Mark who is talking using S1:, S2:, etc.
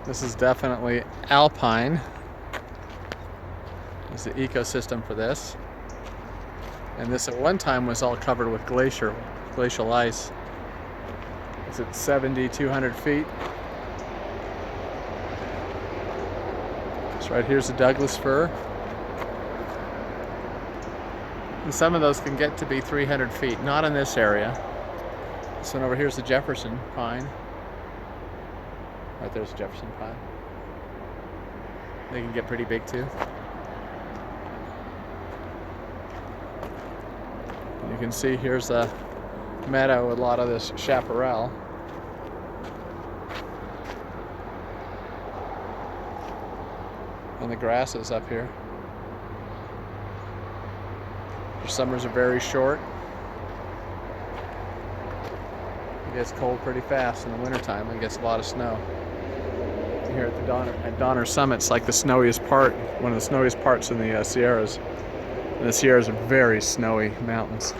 S1: This is definitely Alpine. There's the ecosystem for this. And this at one time was all covered with glacial ice. It's at 7,200 feet. So right here's the Douglas fir. And some of those can get to be 300 feet, not in this area. This one over here is the Jefferson pine. Right there's the Jefferson pine. They can get pretty big too. And you can see here's a meadow with a lot of this chaparral. And the grasses up here. The summers are very short. It gets cold pretty fast in the wintertime. It gets a lot of snow. Here at Donner Summit's like the snowiest part, one of the snowiest parts in the Sierras. And the Sierras are very snowy mountains.